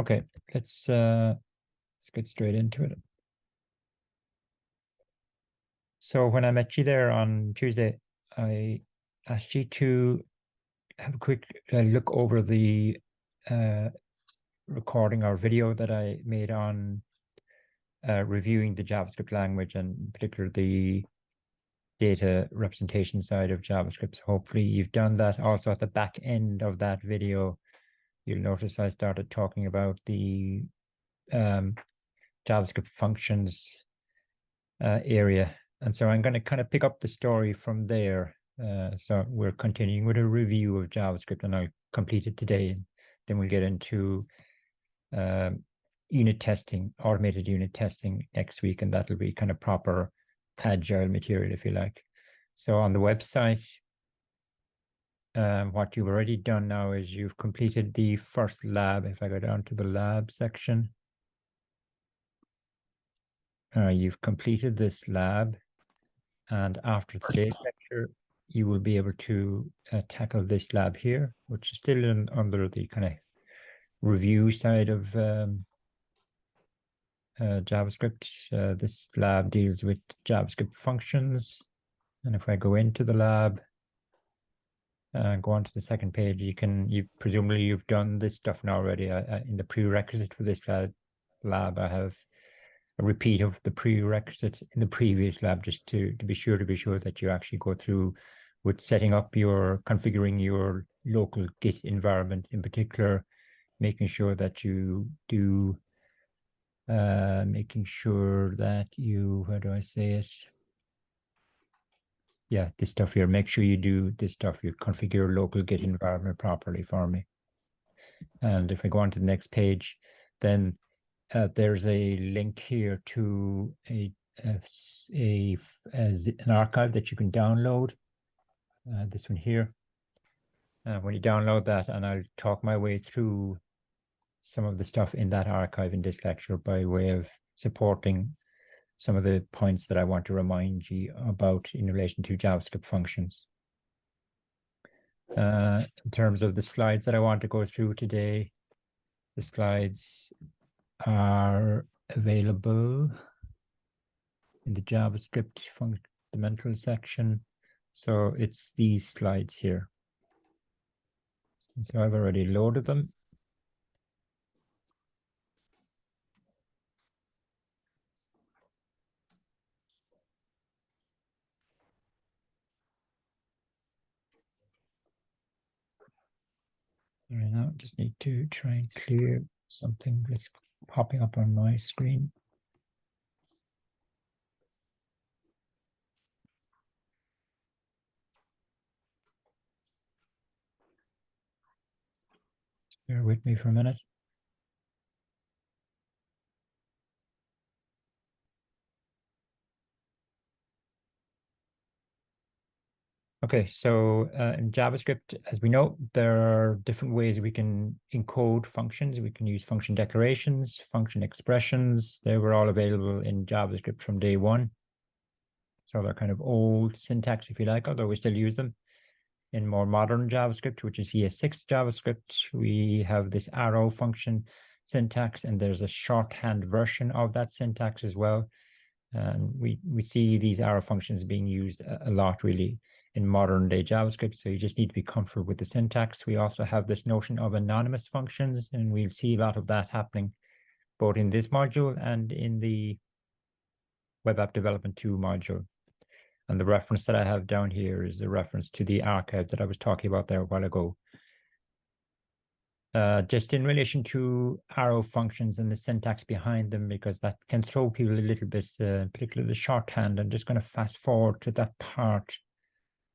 Okay, let's get straight into it. So when I met you there on Tuesday, I asked you to have a quick look over the recording or video that I made on reviewing the JavaScript language, and in particular the data representation side of JavaScript. So hopefully you've done that. Also at the back end of that video, you'll notice I started talking about the JavaScript functions area. And so I'm going to kind of pick up the story from there. So we're continuing with a review of JavaScript, and I'll complete it today. And then we'll get into unit testing, automated unit testing next week, and that'll be kind of proper agile material, if you like. So on the website, what you've already done now is you've completed the first lab. If I go down to the lab section, you've completed this lab. And after today's lecture, you will be able to tackle this lab here, which is still under the kind of review side of JavaScript. This lab deals with JavaScript functions. And if I go into the lab, go on to the second page, presumably you've done this stuff now already. In the prerequisite for this lab, I have a repeat of the prerequisite in the previous lab, just to be sure that you actually go through with configuring your local Git environment, in particular, making sure that you do, how do I say it? Yeah, this stuff here, make sure you do this stuff, you configure your local Git environment properly for me. And if I go on to the next page, then there's a link here to an archive that you can download. This one here. When you download that, and I'll talk my way through some of the stuff in that archive in this lecture by way of supporting some of the points that I want to remind you about in relation to JavaScript functions. In terms of the slides that I want to go through today, the slides are available in the JavaScript fundamental section. So it's these slides here. So I've already loaded them. Right now, just need to try and clear something that's popping up on my screen. Bear with me for a minute. Okay, so in JavaScript, as we know, there are different ways we can encode functions. We can use function declarations, function expressions. They were all available in JavaScript from day one. So they're kind of old syntax, if you like, although we still use them. In more modern JavaScript, which is ES6 JavaScript, we have this arrow function syntax, and there's a shorthand version of that syntax as well. And we see these arrow functions being used a lot, really, in modern day JavaScript. So you just need to be comfortable with the syntax. We also have this notion of anonymous functions, and we'll see a lot of that happening both in this module and in the Web App Development 2 module. And the reference that I have down here is a reference to the archive that I was talking about there a while ago. Just in relation to arrow functions and the syntax behind them, because that can throw people a little bit, particularly the shorthand. I'm just going to fast forward to that part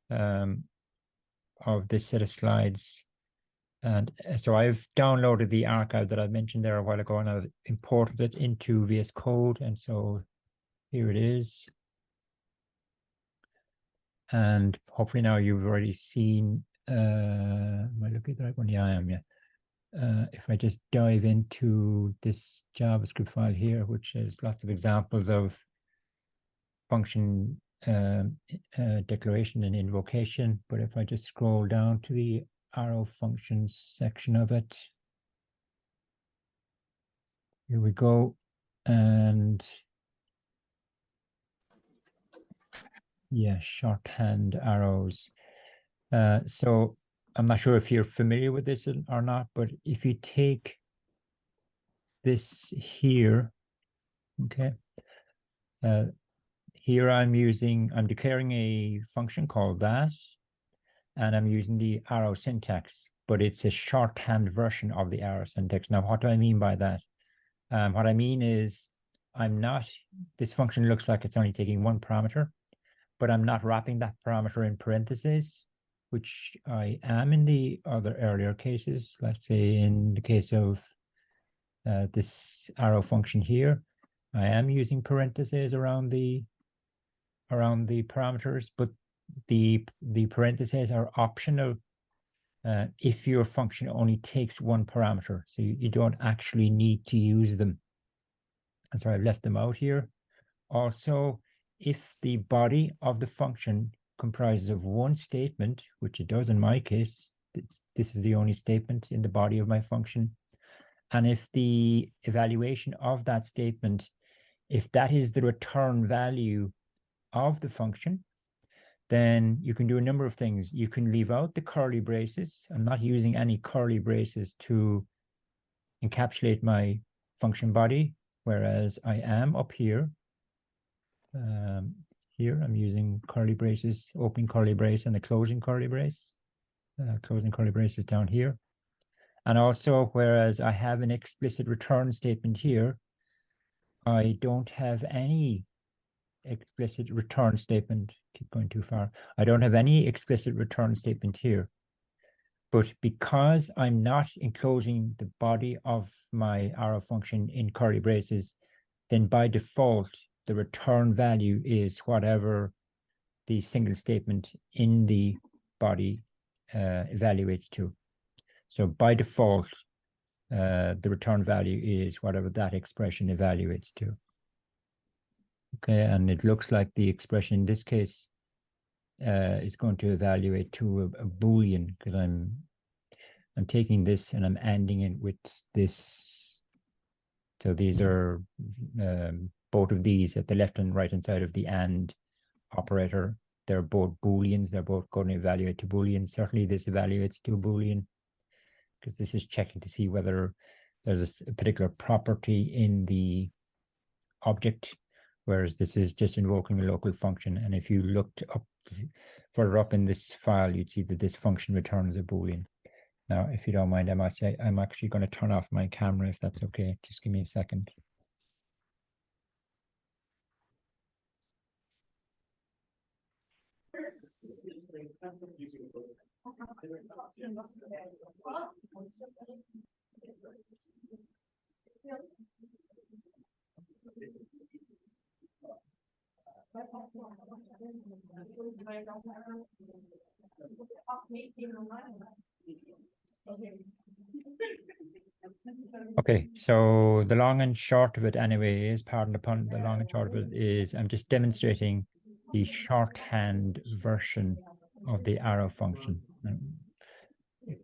of this set of slides. And so I've downloaded the archive that I mentioned there a while ago, and I've imported it into VS Code. And so here it is. And hopefully now you've already seen, am I looking at the right one? Yeah, I am, yeah. If I just dive into this JavaScript file here, which has lots of examples of function declaration and invocation, but if I just scroll down to the arrow functions section of it, Here we go. And yeah, shorthand arrows. So I'm not sure if you're familiar with this or not, but if you take this here, okay, here I'm declaring a function called that, and I'm using the arrow syntax, but it's a shorthand version of the arrow syntax. Now, what do I mean by that? What I mean is this function looks like it's only taking one parameter, but I'm not wrapping that parameter in parentheses, which I am in the other earlier cases. Let's say in the case of this arrow function here, I am using parentheses around the parameters, but the parentheses are optional if your function only takes one parameter. So you don't actually need to use them. And so I've left them out here. Also, if the body of the function comprises of one statement, which it does in my case, this is the only statement in the body of my function. And if the evaluation of that statement, if that is the return value of the function, then you can do a number of things. You can leave out the curly braces. I'm not using any curly braces to encapsulate my function body, whereas I am up here. Here I'm using curly braces, opening curly brace and a closing curly brace. Closing curly brace is down here. And also, whereas I have an explicit return statement here, I don't have any explicit return statement. Keep going too far. I don't have any explicit return statement here. But because I'm not enclosing the body of my arrow function in curly braces, then by default, the return value is whatever the single statement in the body evaluates to. So by default, the return value is whatever that expression evaluates to. Okay, and it looks like the expression in this case is going to evaluate to a Boolean, because I'm taking this and I'm ANDing it with this. So these are both of these at the left and right hand side of the AND operator. They're both Booleans. They're both going to evaluate to Boolean. Certainly this evaluates to a Boolean, because this is checking to see whether there's a particular property in the object, whereas this is just invoking a local function. And if you looked up further up in this file, you'd see that this function returns a Boolean. Now, if you don't mind, I might say I'm actually going to turn off my camera if that's okay. Just give me a second. Okay, so the long and short of it anyway is, pardon the pun, the long and short of it is I'm just demonstrating the shorthand version of the arrow function.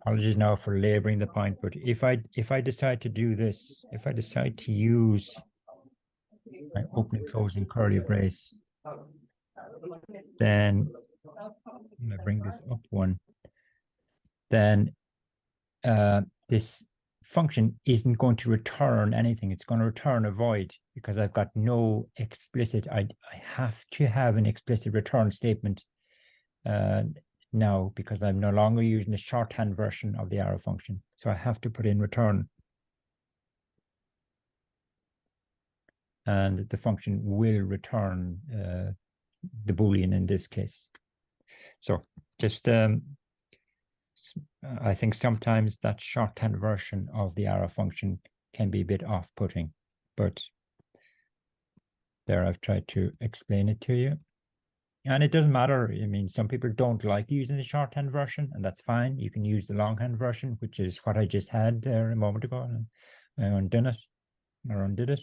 Apologies now for laboring the point, but if I decide to do this, if I decide to use my opening closing curly brace, then I'm going to bring this up one, then this function isn't going to return anything. It's going to return a void, because I've got no explicit, I have to have an explicit return statement now, because I'm no longer using the shorthand version of the arrow function. So I have to put in return. And the function will return the Boolean in this case. So just I think sometimes that shorthand version of the arrow function can be a bit off-putting, but there I've tried to explain it to you. And it doesn't matter. I mean, some people don't like using the shorthand version, and that's fine. You can use the longhand version, which is what I just had there a moment ago, and I undid it.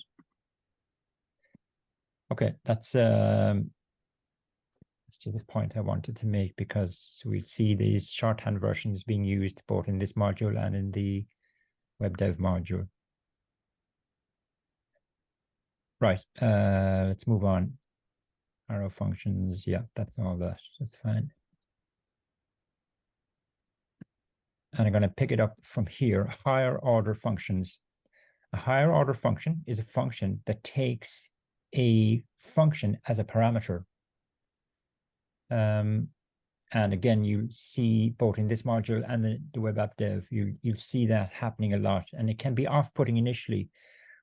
Okay, that's to this point I wanted to make, because we see these shorthand versions being used both in this module and in the web dev module. Right. Let's move on. Arrow functions. Yeah, that's all that. That's fine. And I'm going to pick it up from here. Higher order functions. A higher order function is a function that takes a function as a parameter. And again, you see both in this module and the web app dev, you'll see that happening a lot. And it can be off-putting initially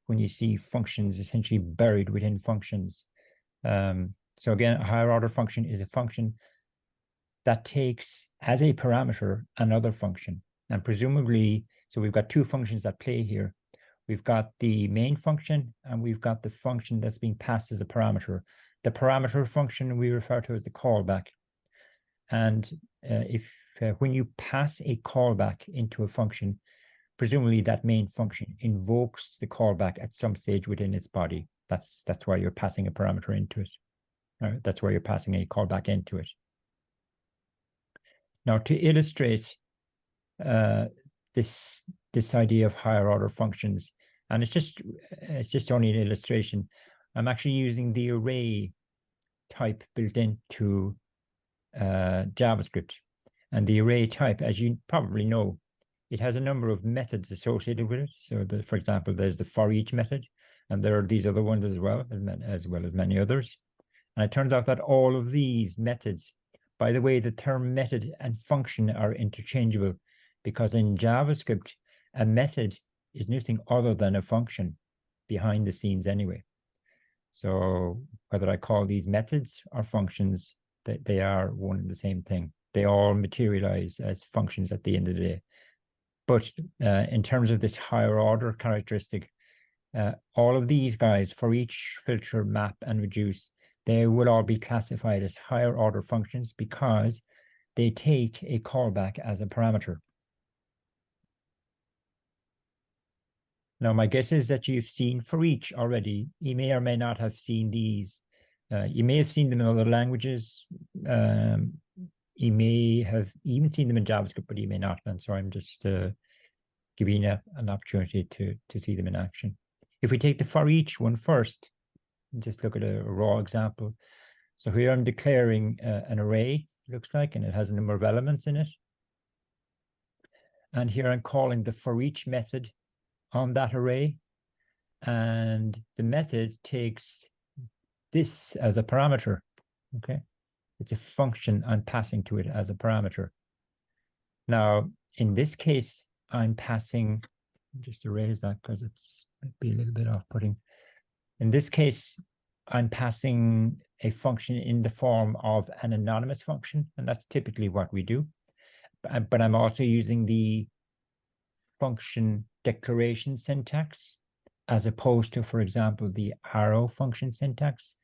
when you see functions essentially buried within functions. So again, a higher order function is a function that takes as a parameter another function. And presumably, so we've got two functions at play here. We've got the main function and we've got the function that's being passed as a parameter. The parameter function we refer to as the callback. And when you pass a callback into a function, presumably that main function invokes the callback at some stage within its body. That's why you're passing a parameter into it. That's why you're passing a callback into it. Now, to illustrate this idea of higher order functions, and it's just only an illustration, I'm actually using the array type built into JavaScript. And the array type, as you probably know, it has a number of methods associated with it. So, for example, there's the for each method, and there are these other ones as well as many others. And it turns out that all of these methods, by the way, the term method and function are interchangeable, because in JavaScript, a method is nothing other than a function behind the scenes anyway. So whether I call these methods or functions, they are one and the same thing. They all materialize as functions at the end of the day. But in terms of this higher order characteristic, all of these guys, for each filter, map, and reduce, they will all be classified as higher order functions because they take a callback as a parameter. Now, my guess is that you've seen for each already. You may or may not have seen these. You may have seen them in other languages. You may have even seen them in JavaScript, but you may not. And so I'm just giving you an opportunity to see them in action. If we take the for each one first, just look at a raw example. So here I'm declaring an array, it looks like, and it has a number of elements in it. And here I'm calling the for each method on that array. And the method takes this as a parameter, okay? It's a function I'm passing to it as a parameter. Now, in this case, I'm passing, just erase that because it's might be a little bit off-putting. In this case, I'm passing a function in the form of an anonymous function, and that's typically what we do. But I'm also using the function declaration syntax as opposed to, for example, the arrow function syntax.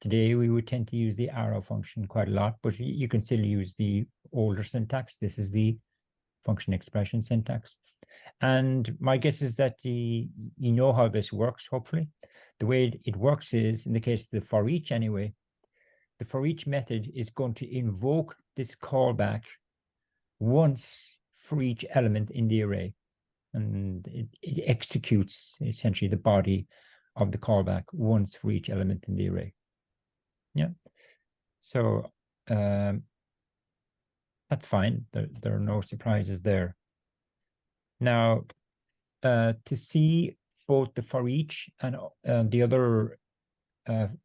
Today, we would tend to use the arrow function quite a lot, but you can still use the older syntax. This is the function expression syntax. And my guess is that you know how this works, hopefully. The way it works is, in the case of the for each anyway, the for each method is going to invoke this callback once for each element in the array. And it executes essentially the body of the callback once for each element in the array. Yeah. So that's fine. There are no surprises there. Now, to see both the for each and the other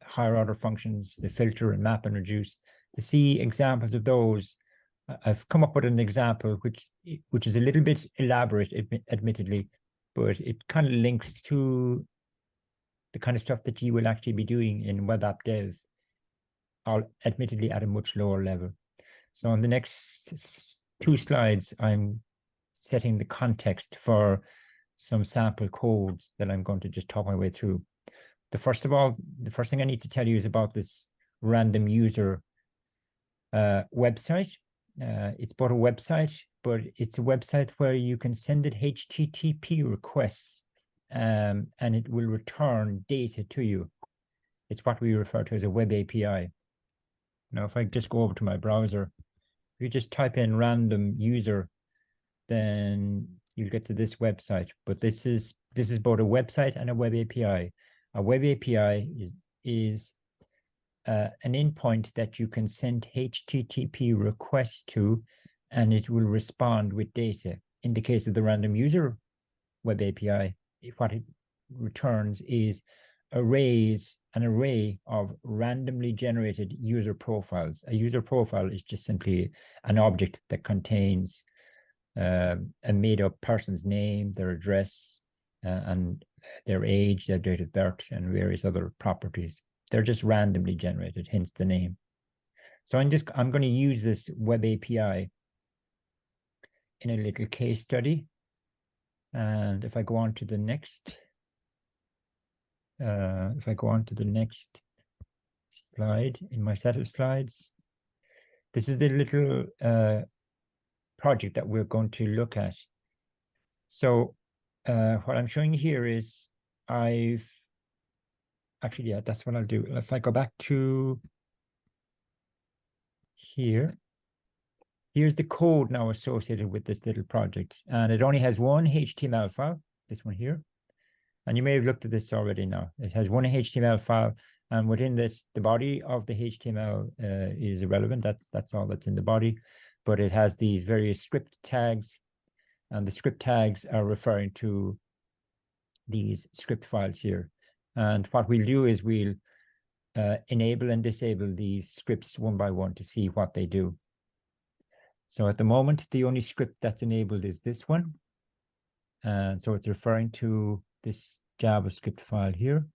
higher order functions, the filter and map and reduce, to see examples of those, I've come up with an example which is a little bit elaborate, admittedly, but it kind of links to the kind of stuff that you will actually be doing in web app dev, admittedly at a much lower level. So on the next 2 slides, I'm setting the context for some sample codes that I'm going to just talk my way through. The first thing I need to tell you is about this random user website. It's both a website, but it's a website where you can send it HTTP requests and it will return data to you. It's what we refer to as a web API. Now, if I just go over to my browser, if you just type in random user, then you'll get to this website. But this is both a website and a web API. A web API is an endpoint that you can send HTTP requests to, and it will respond with data. In the case of the random user web API, what it returns is an array of randomly generated user profiles. A user profile is just simply an object that contains a made-up person's name, their address, and their age, their date of birth, and various other properties. They're just randomly generated, hence the name. So I'm going to use this web API in a little case study. And if I go on to the next, slide in my set of slides, this is the little project that we're going to look at. So what I'm showing here is yeah, that's what I'll do. If I go back to here, here's the code now associated with this little project. And it only has one HTML file, this one here. And you may have looked at this already now. It has one HTML file, and within this, the body of the HTML is irrelevant. That's all that's in the body. But it has these various script tags, and the script tags are referring to these script files here. And what we'll do is we'll enable and disable these scripts one by one to see what they do. So at the moment, the only script that's enabled is this one. And so it's referring to this JavaScript file here.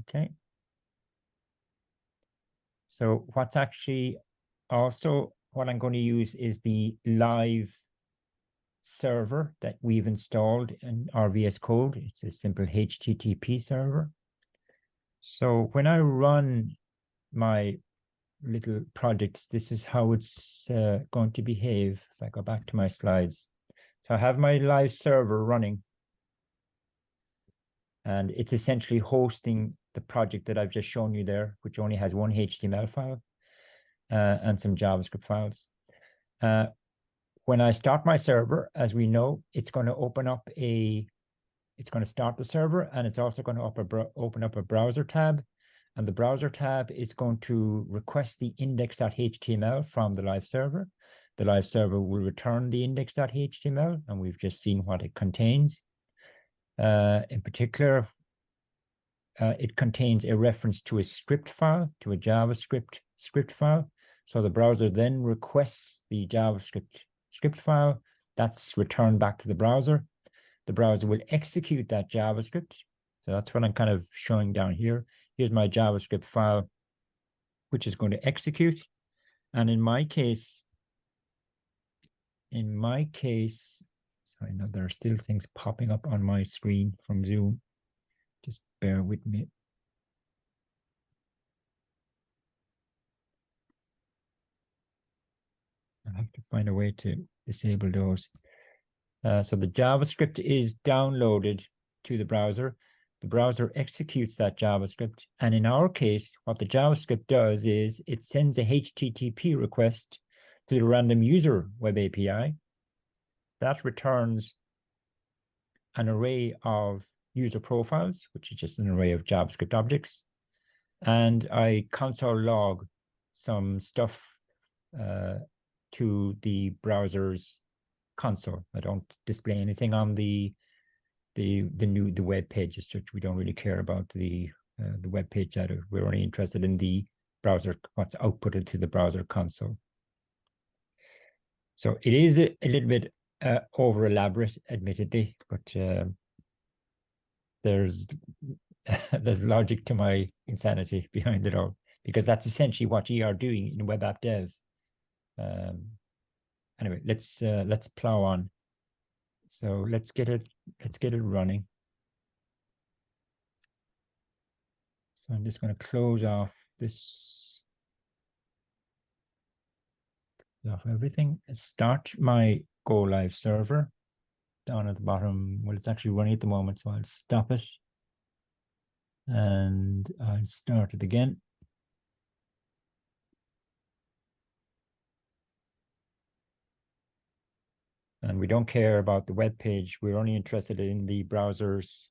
Okay. So what's actually also what I'm going to use is the live server that we've installed in our VS Code. It's a simple HTTP server. So when I run my little project, this is how it's going to behave. If I go back to my slides. So I have my live server running, and it's essentially hosting the project that I've just shown you there, which only has one HTML file and some JavaScript files. When I start my server, as we know, it's going to start the server, and it's also going to open up a browser tab. And the browser tab is going to request the index.html from the live server. The live server will return the index.html, and we've just seen what it contains. In particular, it contains a reference to a script file, to a JavaScript script file. So the browser then requests the JavaScript script file. That's returned back to the browser. The browser will execute that JavaScript. So that's what I'm kind of showing down here. Here's my JavaScript file, which is going to execute. And in my case, sorry, now there are still things popping up on my screen from Zoom. Just bear with me. I have to find a way to disable those. So the JavaScript is downloaded to the browser. The browser executes that JavaScript. And in our case, what the JavaScript does is it sends a HTTP request to the random user web API. That returns an array of user profiles, which is just an array of JavaScript objects. And I console log some stuff to the browser's console. I don't display anything on the web page as such. We don't really care about the web page data. We're only interested in the browser, what's outputted to the browser console. So it is a little bit over elaborate, admittedly, but there's logic to my insanity behind it all, because that's essentially what you are doing in web app dev. Anyway, let's plow on. So let's get it running. So I'm just going to close off everything. Start my go live server down at the bottom. Well, it's actually running at the moment, so I'll stop it and I'll start it again. And we don't care about the web page. We're only interested in the browser's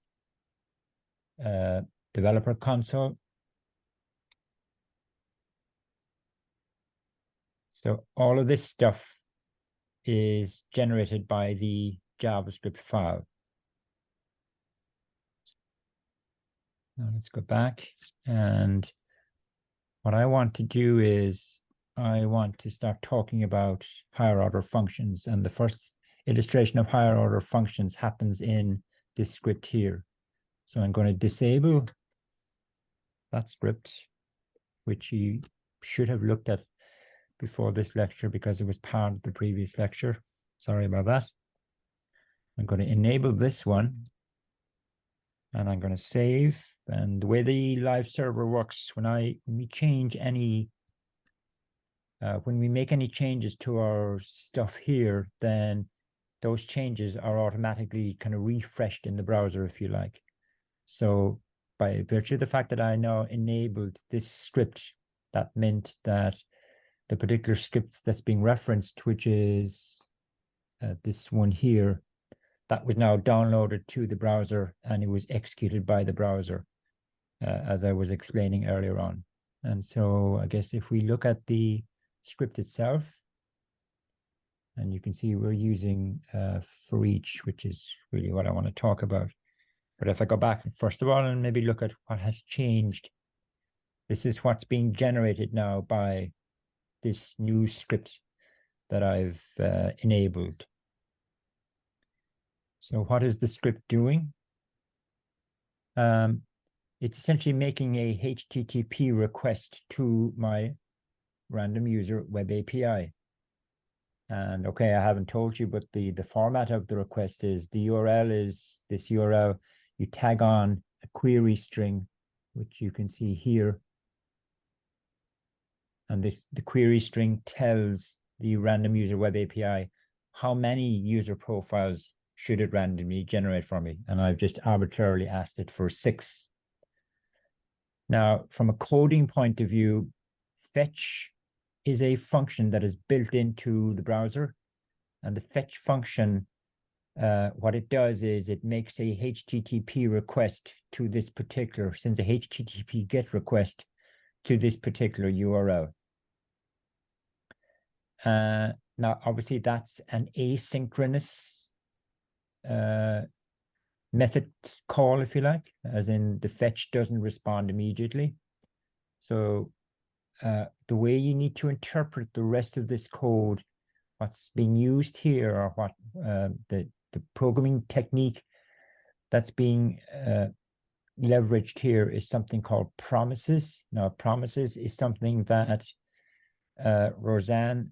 developer console. So all of this stuff is generated by the JavaScript file. Now let's go back, and what I want to do is I want to start talking about higher order functions, and the first illustration of higher order functions happens in this script here. So I'm going to disable that script, which you should have looked at before this lecture because it was part of the previous lecture. Sorry about that. I'm going to enable this one, and I'm going to save. And the way the live server works, when we change any, when we make any changes to our stuff here, then those changes are automatically kind of refreshed in the browser, if you like. So by virtue of the fact that I now enabled this script, that meant that the particular script that's being referenced, which is this one here, that was now downloaded to the browser and it was executed by the browser, as I was explaining earlier on. And so I guess if we look at the script itself, and you can see we're using for each, which is really what I want to talk about. But if I go back, first of all, and maybe look at what has changed, this is what's being generated now by this new script that I've enabled. So what is the script doing? It's essentially making a HTTP request to my random user web API. And okay, I haven't told you, but the format of the request is the URL is this URL. You tag on a query string, which you can see here. And the query string tells the random user web API how many user profiles should it randomly generate for me. And I've just arbitrarily asked it for 6. Now, from a coding point of view, fetch is a function that is built into the browser. And the fetch function, what it does is it makes a HTTP request to this particular, sends a HTTP GET request to this particular URL. Now, obviously, that's an asynchronous method call, if you like, as in the fetch doesn't respond immediately. So the way you need to interpret the rest of this code, what's being used here, or what the programming technique that's being leveraged here is something called promises. Now, promises is something that Roseanne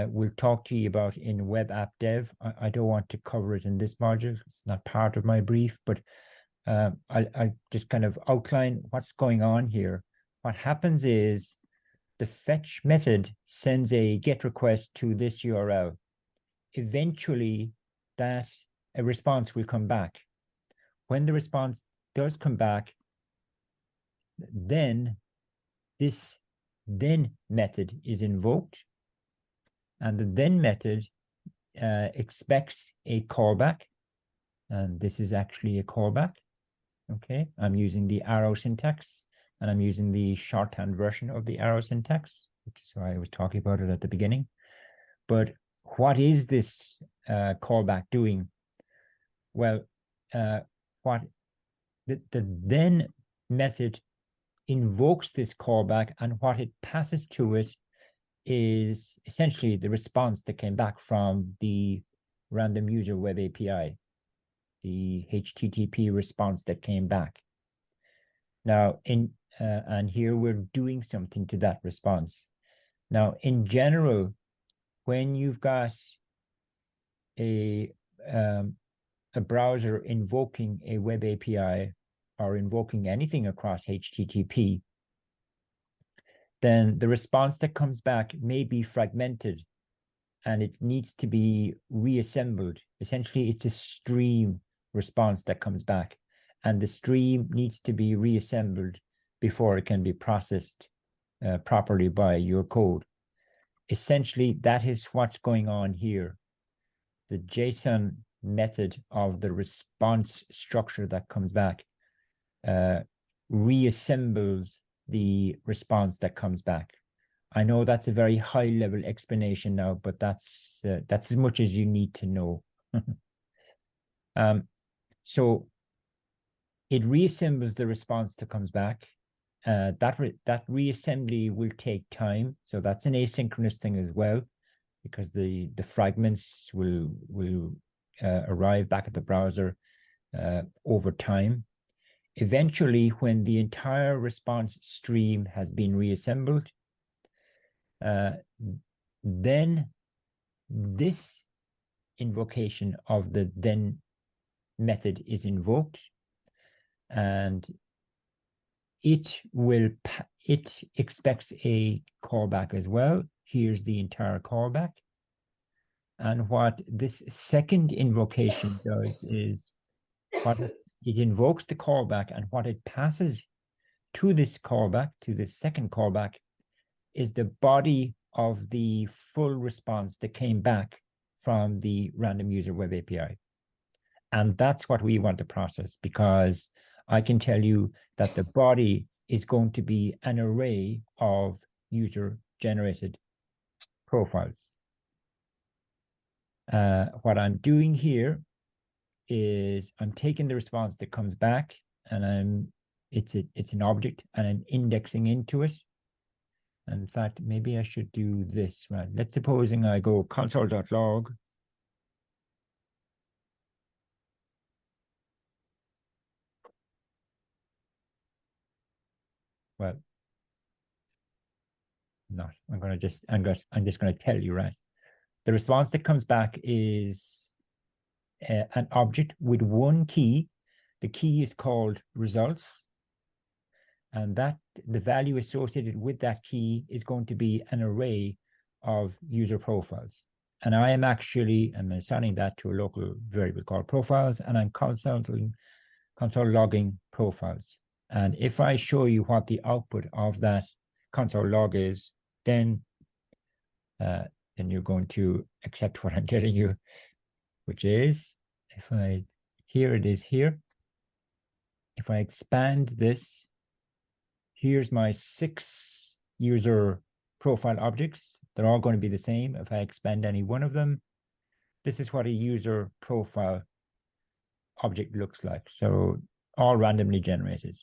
will talk to you about in web app dev. I don't want to cover it in this module. It's not part of my brief, but I just kind of outline what's going on here. What happens is the fetch method sends a GET request to this URL. Eventually, a response will come back. When the response does come back, then this then method is invoked, and the then method expects a callback, and this is actually a callback. Okay, I'm using the arrow syntax, and I'm using the shorthand version of the arrow syntax, which is why I was talking about it at the beginning. But what is this callback doing? Well, what the then method invokes this callback, and what it passes to it is essentially the response that came back from the random user web API, the HTTP response that came back. Now, and here we're doing something to that response. Now, in general, when you've got a browser invoking a web API or invoking anything across HTTP, then the response that comes back may be fragmented and it needs to be reassembled. Essentially, it's a stream response that comes back, and the stream needs to be reassembled before it can be processed properly by your code. Essentially, that is what's going on here. The JSON method of the response structure that comes back reassembles the response that comes back. I know that's a very high level explanation now, but that's as much as you need to know. So it reassembles the response that comes back. That reassembly will take time. So that's an asynchronous thing as well, because the fragments will arrive back at the browser over time. Eventually, when the entire response stream has been reassembled, then this invocation of the then method is invoked, and it expects a callback as well. Here's the entire callback. And what this second invocation does is it invokes the callback, and what it passes to this callback, to this second callback, is the body of the full response that came back from the random user web API. And that's what we want to process, because I can tell you that the body is going to be an array of user-generated profiles. What I'm doing here is I'm taking the response that comes back, and it's an object, and I'm indexing into it. And in fact, maybe I should do this, right? Let's supposing I go console.log. Well, not. I'm just going to tell you, right? The response that comes back is an object with one key. The key is called results, and that the value associated with that key is going to be an array of user profiles. And I'm assigning that to a local variable called profiles, and I'm console logging profiles. And if I show you what the output of that console log is, then you're going to accept what I'm telling you, which is, here it is here. If I expand this, here's my 6 user profile objects. They're all going to be the same. If I expand any one of them, this is what a user profile object looks like. So all randomly generated.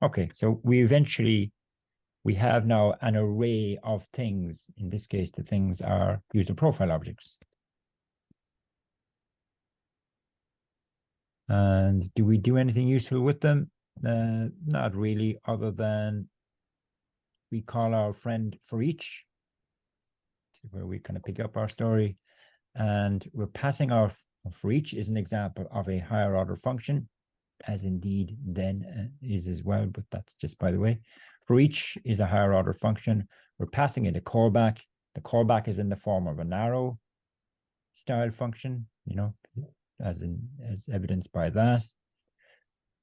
Okay, so we have now an array of things. In this case, the things are user profile objects. And do we do anything useful with them? Not really, other than we call our friend for each, where we kind of pick up our story, and we're passing our for each is an example of a higher order function, as indeed then is as well, but that's just by the way. For each is a higher order function. We're passing it a callback. The callback is in the form of an arrow style function, as evidenced by that.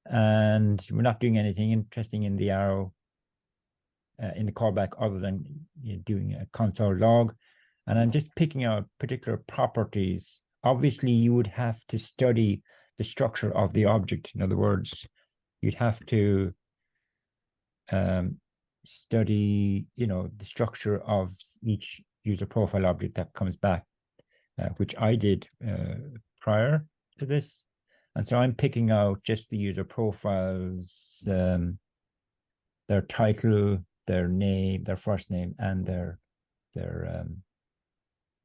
And we're not doing anything interesting in the arrow, in the callback, other than doing a console log. And I'm just picking out particular properties. Obviously, you would have to study the structure of the object. In other words, you'd have to study, the structure of each user profile object that comes back, which I did prior to this. And so I'm picking out just the user profiles, their title, their name, their first name, and their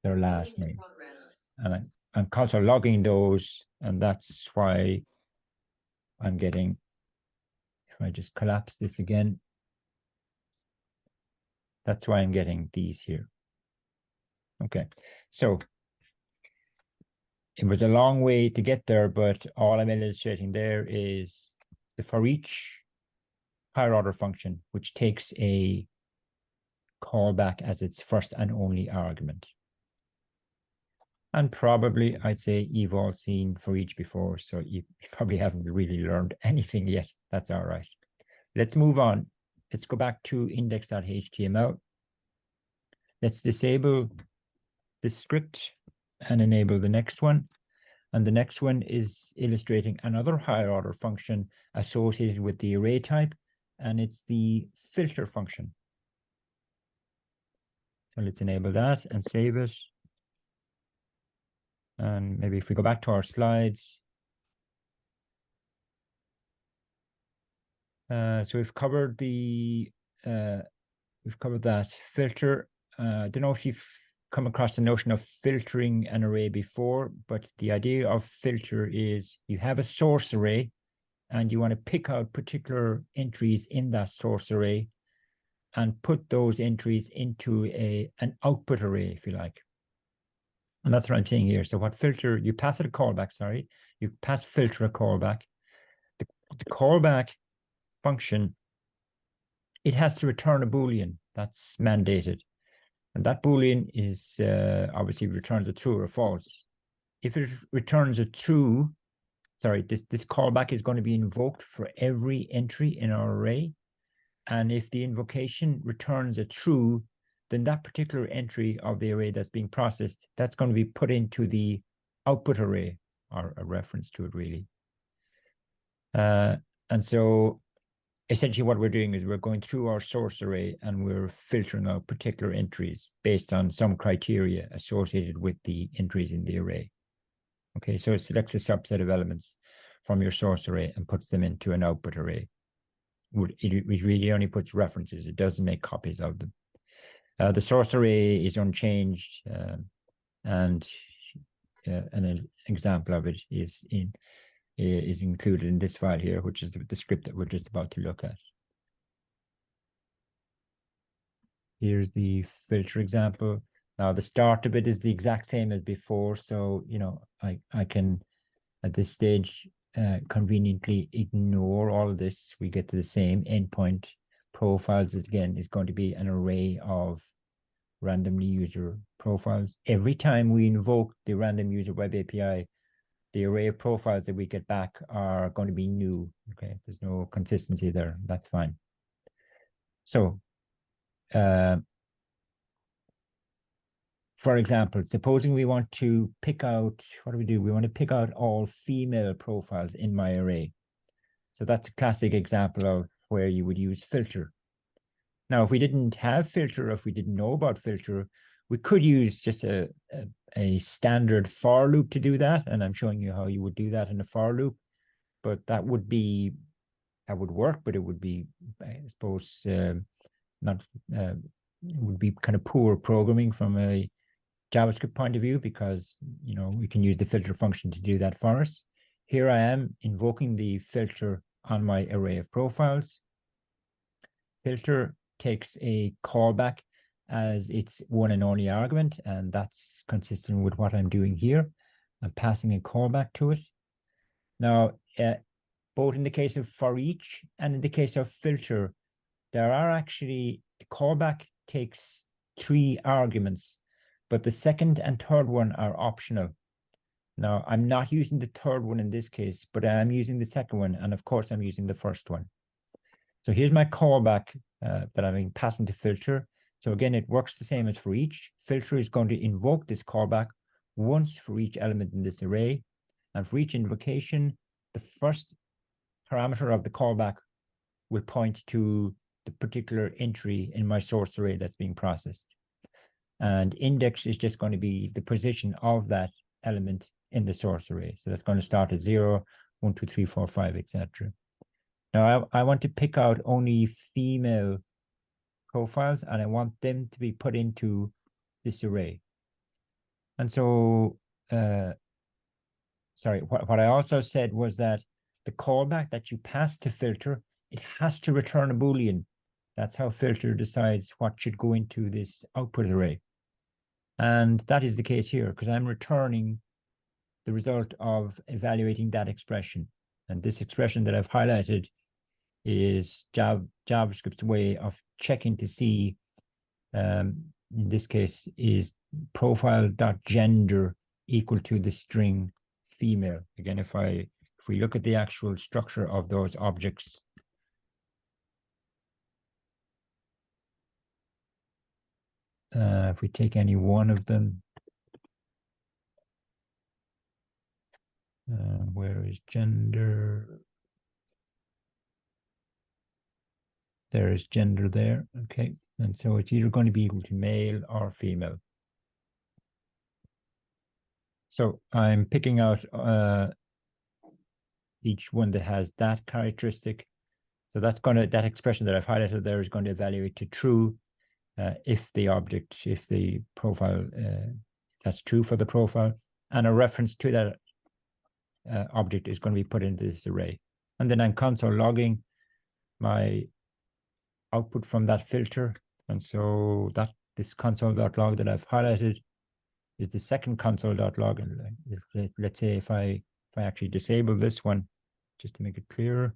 last name. And I'm console logging those, and that's why I'm getting, if I just collapse this again, that's why I'm getting these here. Okay, so it was a long way to get there, but all I'm illustrating there is the for each higher order function, which takes a callback as its first and only argument. And probably, I'd say you've all seen for each before, so you probably haven't really learned anything yet. That's all right. Let's move on. Let's go back to index.html. Let's disable this script and enable the next one. And the next one is illustrating another higher order function associated with the array type, and it's the filter function. So let's enable that and save it. And maybe if we go back to our slides. So we've covered that filter. I don't know if you've come across the notion of filtering an array before, but the idea of filter is you have a source array and you want to pick out particular entries in that source array and put those entries into an output array, if you like. And that's what I'm saying here. So what filter, you pass it a callback, sorry, you pass filter a callback. The callback function, it has to return a Boolean that's mandated. And that Boolean is obviously returns a true or a false. If it returns a true, sorry, this callback is going to be invoked for every entry in our array. And if the invocation returns a true, then that particular entry of the array that's being processed, that's going to be put into the output array, or a reference to it, really. And so essentially what we're doing is we're going through our source array and we're filtering out particular entries based on some criteria associated with the entries in the array. Okay, so it selects a subset of elements from your source array and puts them into an output array. It really only puts references. It doesn't make copies of them. The source array is unchanged, and an example of it is included in this file here, which is the script that we're just about to look at. Here's the filter example. Now the start of it is the exact same as before, so I can at this stage conveniently ignore all of this. We get to the same endpoint. Profiles is going to be an array of randomly user profiles. Every time we invoke the random user web API, the array of profiles that we get back are going to be new. Okay, there's no consistency there. That's fine. So, for example, supposing we want to pick out, what do we do? We want to pick out all female profiles in my array. So that's a classic example of where you would use filter. Now, if we didn't have filter, if we didn't know about filter, we could use just a standard for loop to do that. And I'm showing you how you would do that in a for loop. But that would work, but it would be, I suppose, not, it would be kind of poor programming from a JavaScript point of view, because we can use the filter function to do that for us. Here I am invoking the filter on my array of profiles. Filter takes a callback as its one and only argument, and that's consistent with what I'm doing here. I'm passing a callback to it. Now, both in the case of for each and in the case of filter, there are actually, the callback takes 3 arguments, but the second and third one are optional. Now, I'm not using the third one in this case, but I am using the second one, and of course, I'm using the first one. So here's my callback that I'm passing to filter. So again, it works the same as for each. Filter is going to invoke this callback once for each element in this array. And for each invocation, the first parameter of the callback will point to the particular entry in my source array that's being processed. And index is just going to be the position of that element in the source array. So that's going to start at 0, 1, 2, 3, 4, 5, etc. Now, I want to pick out only female profiles, and I want them to be put into this array. And so, sorry, what I also said was that the callback that you pass to filter, it has to return a Boolean. That's how filter decides what should go into this output array. And that is the case here, because I'm returning the result of evaluating that expression. And this expression that I've highlighted is JavaScript's way of checking to see, in this case, is profile.gender equal to the string female. Again, if we look at the actual structure of those objects, if we take any one of them, Where is gender? There is gender there. Okay. And so it's either going to be equal to male or female. So I'm picking out each one that has that characteristic. So that's going to, that expression that I've highlighted there is going to evaluate to true if the object, if the profile, that's true for the profile, and a reference to that object is going to be put into this array. And then I'm console logging my output from that filter. And so that this console.log that I've highlighted is the second console.log. And let's say if I actually disable this one, just to make it clearer,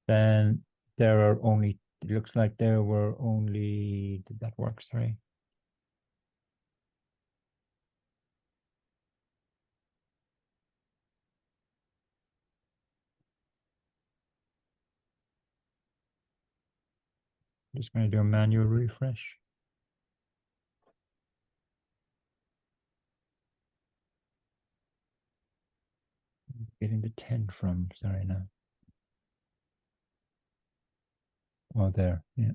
then there are only, it looks like there were only, did that work? Sorry. I'm just going to do a manual refresh. Getting the 10 from, sorry now. Oh, there, yeah.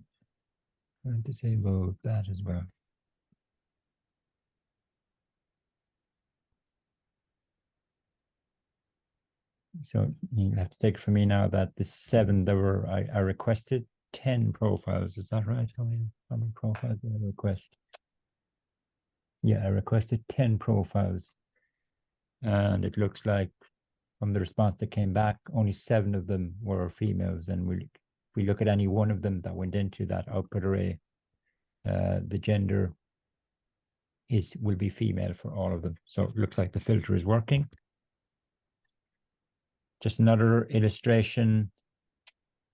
I'll disable that as well. So you have to take it from me now that the 7 there were, I requested 10 profiles. Is that right? How many profiles did I request? Yeah, I requested 10 profiles. And it looks like from the response that came back, only 7 of them were females. And if we look at any one of them that went into that output array, the gender will be female for all of them. So it looks like the filter is working. Just another illustration.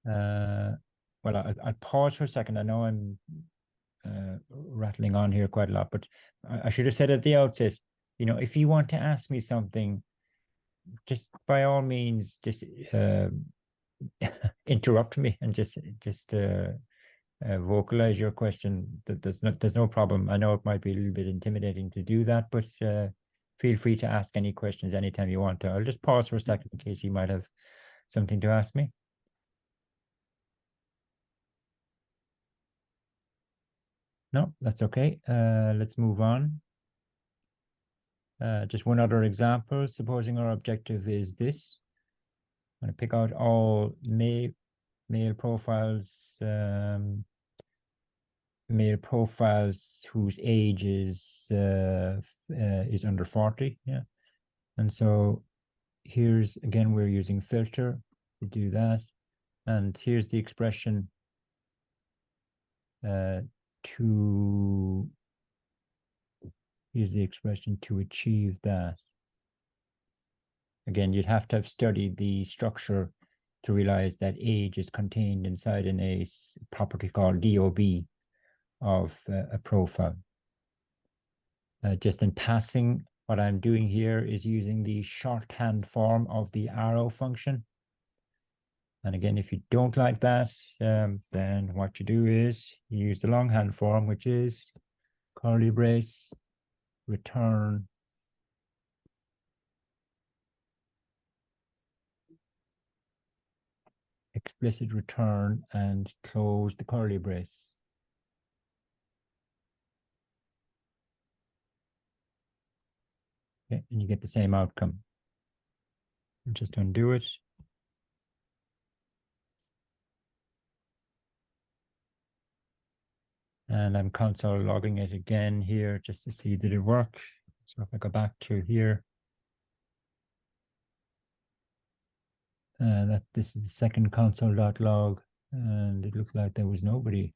Well, I'll pause for a second. I know I'm rattling on here quite a lot, but I should have said at the outset, you know, if you want to ask me something, just by all means, just interrupt me and just vocalize your question. There's no problem. I know it might be a little bit intimidating to do that, but feel free to ask any questions anytime you want to. I'll just pause for a second in case you might have something to ask me. No, that's okay. Let's move on. Just one other example. Supposing our objective is this. I'm going to pick out all male profiles, male profiles whose age is under 40. Yeah. And so here's, again, we're using filter to do that. And here's the expression to achieve that. Again, you'd have to have studied the structure to realize that age is contained inside a property called DOB of a profile. Just in passing, what I'm doing here is using the shorthand form of the arrow function. And again, if you don't like that, then what you do is you use the longhand form, which is curly brace, return, explicit return, and close the curly brace. Okay, and you get the same outcome. I'll just undo it. And I'm console logging it again here just to see did it work. So if I go back to here, this is the second console.log, and it looked like there was nobody.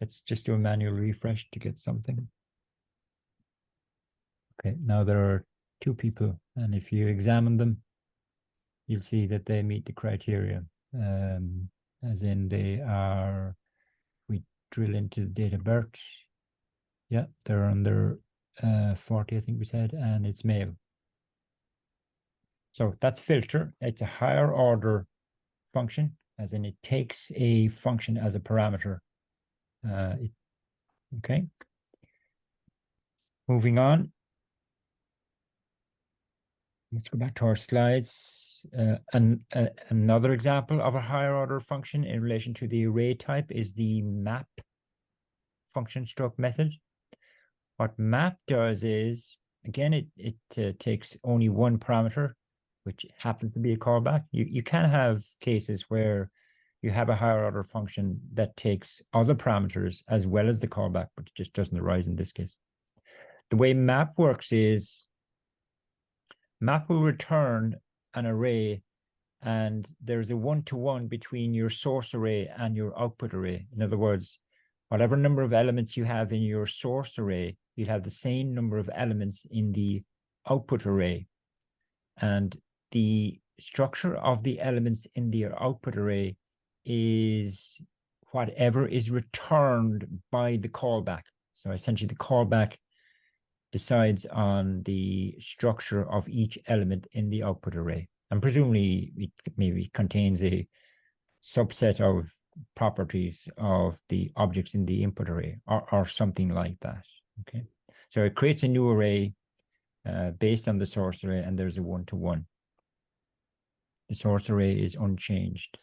Let's just do a manual refresh to get something. Okay, now there are 2 people, and if you examine them, you'll see that they meet the criteria, as in they are, we drill into the date of birth. Yeah, they're under 40, I think we said, and it's male. So that's filter. It's a higher order function, as in it takes a function as a parameter. Okay. Moving on. Let's go back to our slides. Another example of a higher order function in relation to the array type is the map function stroke method. What map does is, again, it takes only one parameter, which happens to be a callback. You can have cases where you have a higher order function that takes other parameters as well as the callback, but it just doesn't arise in this case. The way map works is map will return an array, and there's a one-to-one between your source array and your output array. In other words, whatever number of elements you have in your source array, you'll have the same number of elements in the output array. And the structure of the elements in the output array is whatever is returned by the callback. So essentially the callback decides on the structure of each element in the output array. And presumably it maybe contains a subset of properties of the objects in the input array or something like that. Okay, so it creates a new array based on the source array, and there's a one-to-one. The source array is unchanged.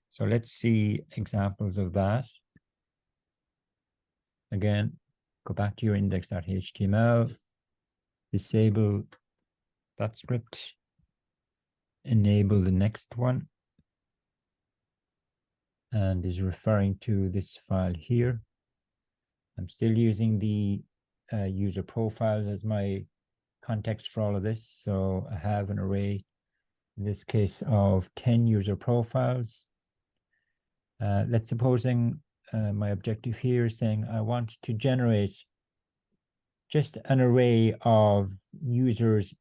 So let's see examples of that. Again, go back to your index.html, disable that script, enable the next one, and is referring to this file here. I'm still using the user profiles as my context for all of this. So I have an array, in this case, of 10 user profiles. Let's supposing my objective here is saying I want to generate just an array of users'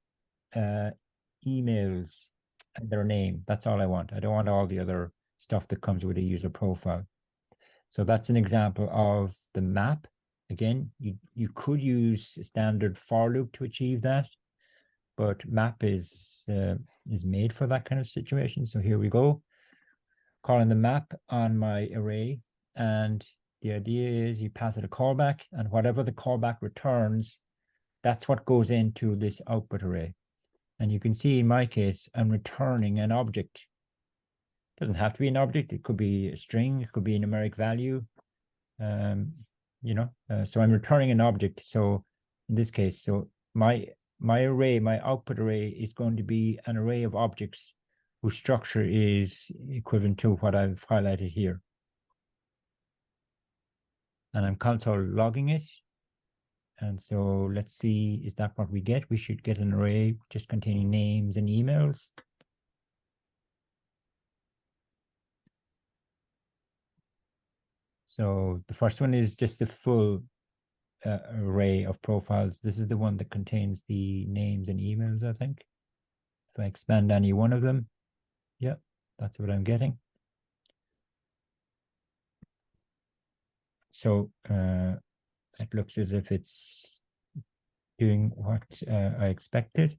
emails and their name. That's all I want. I don't want all the other stuff that comes with a user profile. So that's an example of the map. Again, you could use a standard for loop to achieve that, but map is made for that kind of situation. So here we go, calling the map on my array, and the idea is you pass it a callback, and whatever the callback returns, that's what goes into this output array. And you can see in my case, I'm returning an object. It doesn't have to be an object. It could be a string. It could be a numeric value. So I'm returning an object. So in this case, so my array, my output array is going to be an array of objects whose structure is equivalent to what I've highlighted here. And I'm console logging it. And so let's see, is that what we get? We should get an array just containing names and emails. So the first one is just the full array of profiles. This is the one that contains the names and emails, I think. If I expand any one of them, yeah, that's what I'm getting. So it looks as if it's doing what I expected.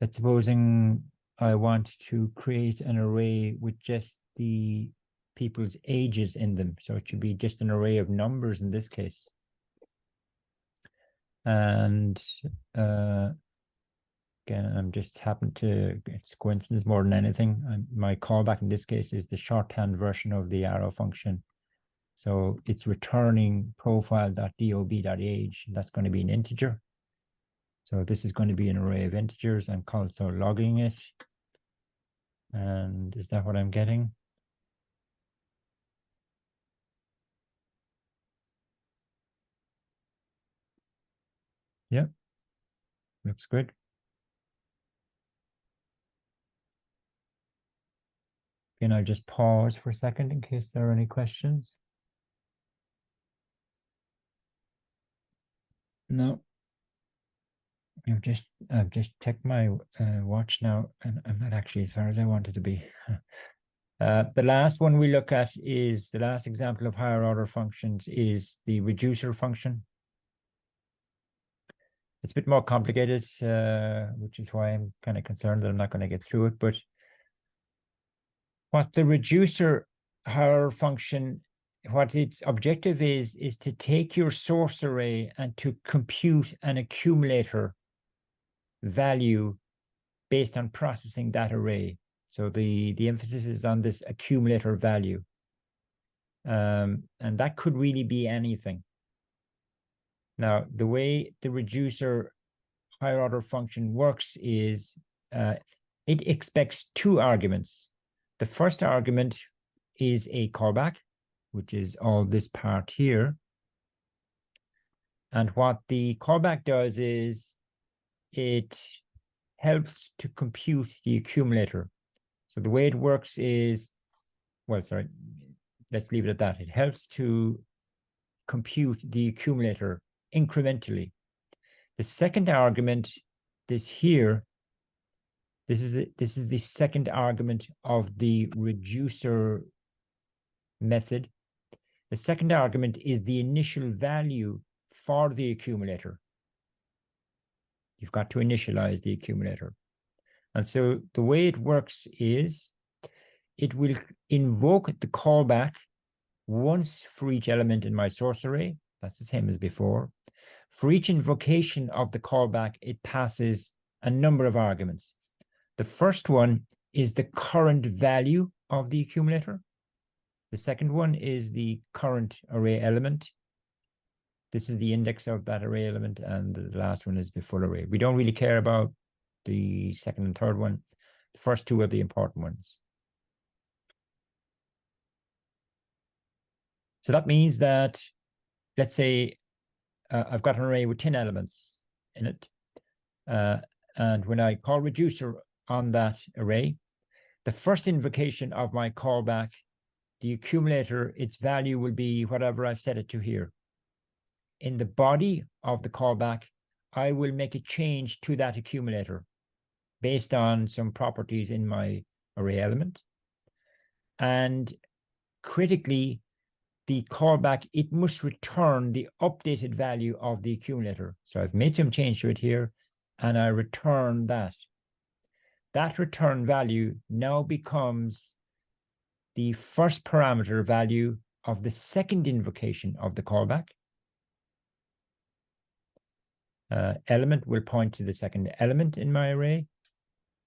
Let's supposing I want to create an array with just the people's ages in them. So it should be just an array of numbers in this case. And again, I'm just happen to, it's coincidence more than anything. My callback in this case is the shorthand version of the arrow function. So it's returning profile.dob.age. That's going to be an integer. So this is going to be an array of integers. I'm console logging it. And is that what I'm getting? Yep, looks good. And I'll just pause for a second in case there are any questions. No. I've just checked my watch now, and I'm not actually as far as I wanted to be. The last one we look at is the last example of higher order functions is the reducer function. It's a bit more complicated, which is why I'm kind of concerned that I'm not going to get through it. But what the reducer higher function what its objective is to take your source array and to compute an accumulator value based on processing that array. So the emphasis is on this accumulator value. And that could really be anything. Now, the way the reducer higher order function works is it expects two arguments. The first argument is a callback, which is all this part here. And what the callback does is it helps to compute the accumulator. So the way it works is, well, sorry, let's leave it at that. It helps to compute the accumulator incrementally. The second argument, this here, this is the second argument of the reducer method. The second argument is the initial value for the accumulator. You've got to initialize the accumulator. And so the way it works is it will invoke the callback once for each element in my source array. That's the same as before. For each invocation of the callback, it passes a number of arguments. The first one is the current value of the accumulator. The second one is the current array element. This is the index of that array element, and the last one is the full array. We don't really care about the second and third one. The first two are the important ones. So that means that, let's say, I've got an array with 10 elements in it. And when I call reducer on that array, the first invocation of my callback, the accumulator, its value will be whatever I've set it to here. In the body of the callback, I will make a change to that accumulator based on some properties in my array element. And critically, the callback, it must return the updated value of the accumulator. So I've made some change to it here, and I return that. That return value now becomes the first parameter value of the second invocation of the callback. Element will point to the second element in my array.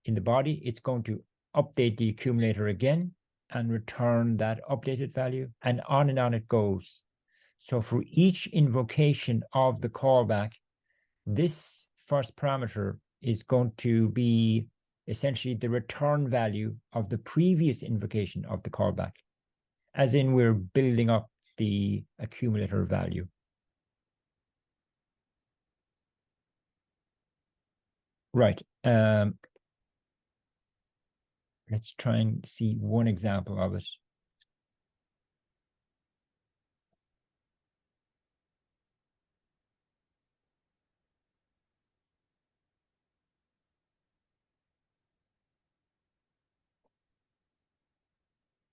In the body, it's going to update the accumulator again and return that updated value, and on it goes. So for each invocation of the callback, this first parameter is going to be essentially the return value of the previous invocation of the callback, as in we're building up the accumulator value. Right. Let's try and see one example of it.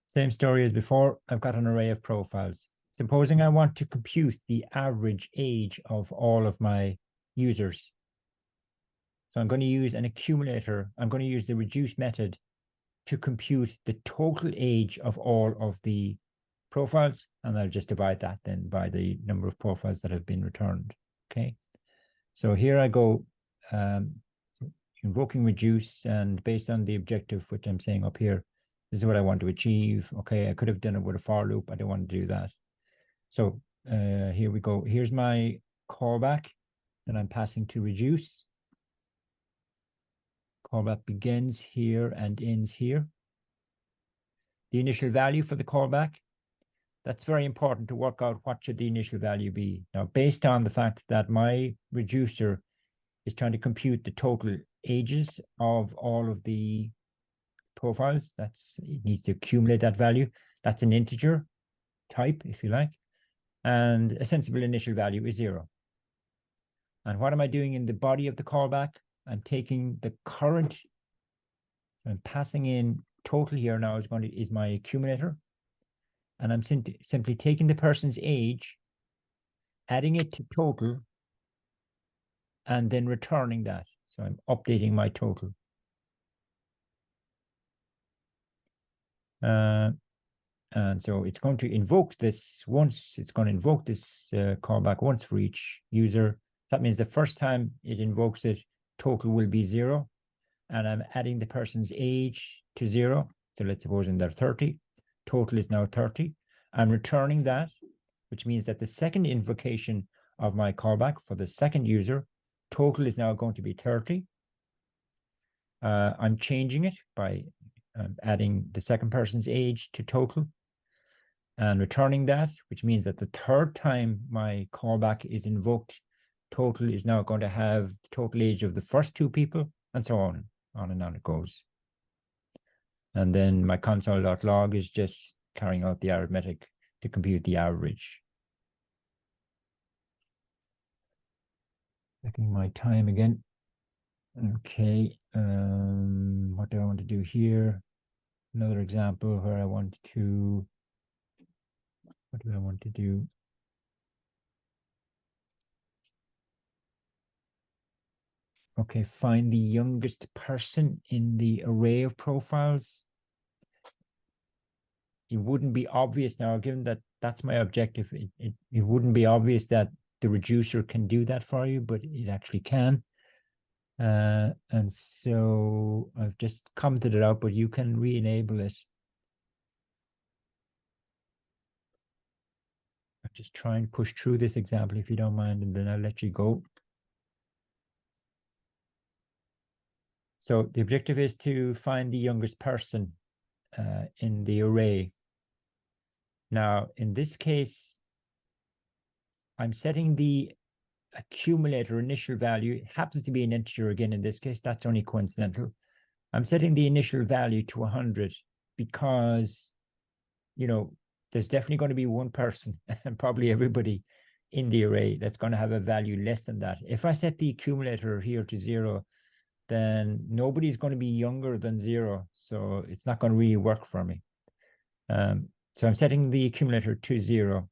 Same story as before. I've got an array of profiles. Supposing I want to compute the average age of all of my users. So I'm going to use an accumulator. I'm going to use the reduce method to compute the total age of all of the profiles, and I'll just divide that then by the number of profiles that have been returned. Okay, so here I go, invoking reduce, and based on the objective, which I'm saying up here, this is what I want to achieve. Okay, I could have done it with a for loop. I don't want to do that. So here we go. Here's my callback that I'm passing to reduce. Callback begins here and ends here. The initial value for the callback, that's very important to work out what should the initial value be. Now, based on the fact that my reducer is trying to compute the total ages of all of the profiles, it needs to accumulate that value. That's an integer type, if you like. And a sensible initial value is 0. And what am I doing in the body of the callback? I'm taking the current, I'm passing in total here now is my accumulator. And I'm simply taking the person's age, adding it to total, and then returning that. So I'm updating my total. And And so it's going to invoke this once. It's going to invoke this callback once for each user. That means the first time it invokes it, total will be 0. And I'm adding the person's age to 0. So let's suppose in they're 30. Total is now 30. I'm returning that, which means that the second invocation of my callback for the second user, total is now going to be 30. I'm changing it by adding the second person's age to total and returning that, which means that the third time my callback is invoked, total is now going to have the total age of the first two people, and so on and on it goes. And then my console.log is just carrying out the arithmetic to compute the average. Checking my time again. Okay, what do I want to do here? Another example where I want to, what do I want to do? Okay, find the youngest person in the array of profiles. It wouldn't be obvious now, given that that's my objective. It wouldn't be obvious that the reducer can do that for you, but it actually can. And so I've just commented it out, but you can re-enable it. I'll just try and push through this example if you don't mind, and then I'll let you go. So the objective is to find the youngest person in the array. Now, in this case, I'm setting the accumulator initial value. It happens to be an integer again in this case. That's only coincidental. I'm setting the initial value to 100 because, you know, there's definitely going to be one person and probably everybody in the array that's going to have a value less than that. If I set the accumulator here to 0, then nobody's going to be younger than 0. So it's not going to really work for me. So I'm setting the accumulator to 0.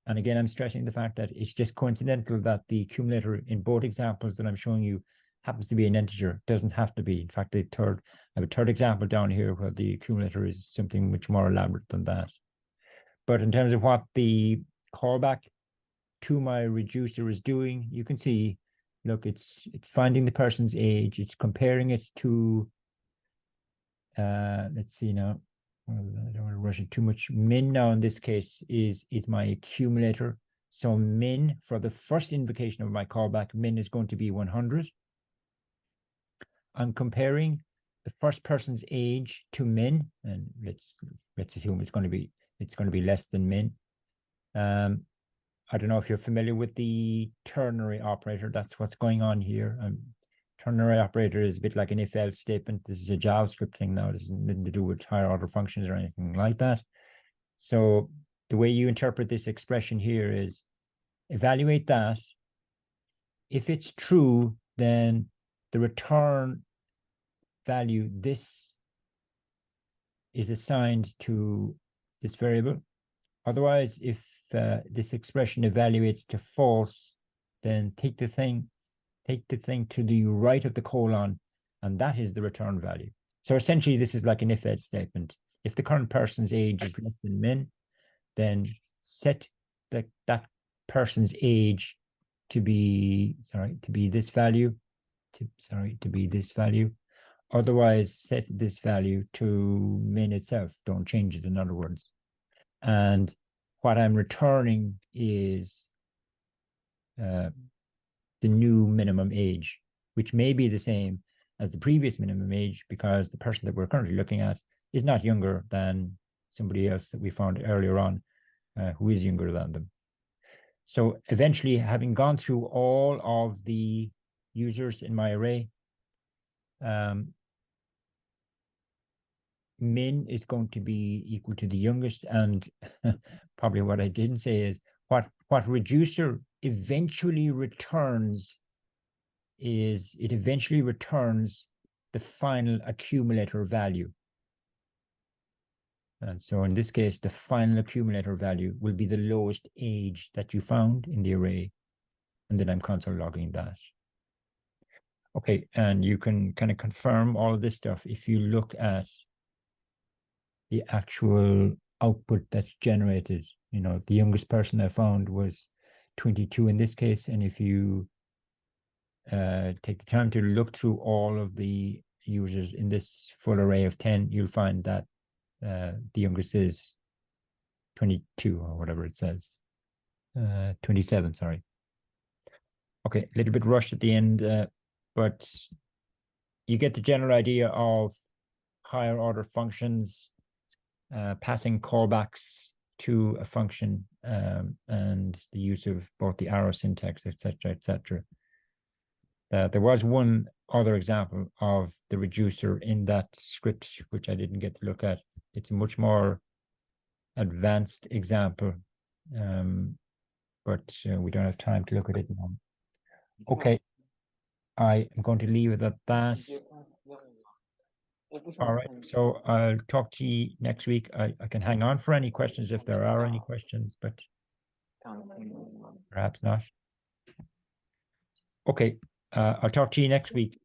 And again, I'm stressing the fact that it's just coincidental that the accumulator in both examples that I'm showing you happens to be an integer. It doesn't have to be. In fact, I have a third example down here where the accumulator is something much more elaborate than that. But in terms of what the callback to my reducer is doing, you can see, look, it's finding the person's age. It's comparing it to, let's see now. I don't want to rush it too much. Min now in this case is my accumulator. So min for the first invocation of my callback, min is going to be 100. I'm comparing the first person's age to min, and let's assume it's going to be less than min. I don't know if you're familiar with the ternary operator. That's what's going on here. Ternary operator is a bit like an if-else statement. This is a JavaScript thing now. This has nothing to do with higher order functions or anything like that. So the way you interpret this expression here is evaluate that. If it's true, then the return value, this is assigned to this variable. Otherwise, if this expression evaluates to false, then take the thing to the right of the colon, and that is the return value. So essentially, this is like an if-else statement. If the current person's age is less than min, then set that person's age to be this value. To be this value. Otherwise, set this value to min itself. Don't change it, in other words. And what I'm returning is the new minimum age, which may be the same as the previous minimum age because the person that we're currently looking at is not younger than somebody else that we found earlier on who is younger than them. So eventually, having gone through all of the users in my array, min is going to be equal to the youngest. And probably what I didn't say is what reducer eventually returns is it eventually returns the final accumulator value. And so in this case, the final accumulator value will be the lowest age that you found in the array. And then I'm console logging that. Okay, and you can kind of confirm all of this stuff if you look at the actual output that's generated. You know, the youngest person I found was 22 in this case, and if you take the time to look through all of the users in this full array of 10, you'll find that the youngest is 22 or whatever it says. 27, sorry. Okay, a little bit rushed at the end, but you get the general idea of higher order functions, passing callbacks to a function, and the use of both the arrow syntax, etc., etc. There was one other example of the reducer in that script, which I didn't get to look at. It's a much more advanced example, but we don't have time to look at it now. Okay, I am going to leave it at that. All right, so I'll talk to you next week. I can hang on for any questions if there are any questions, but perhaps not. Okay, I'll talk to you next week.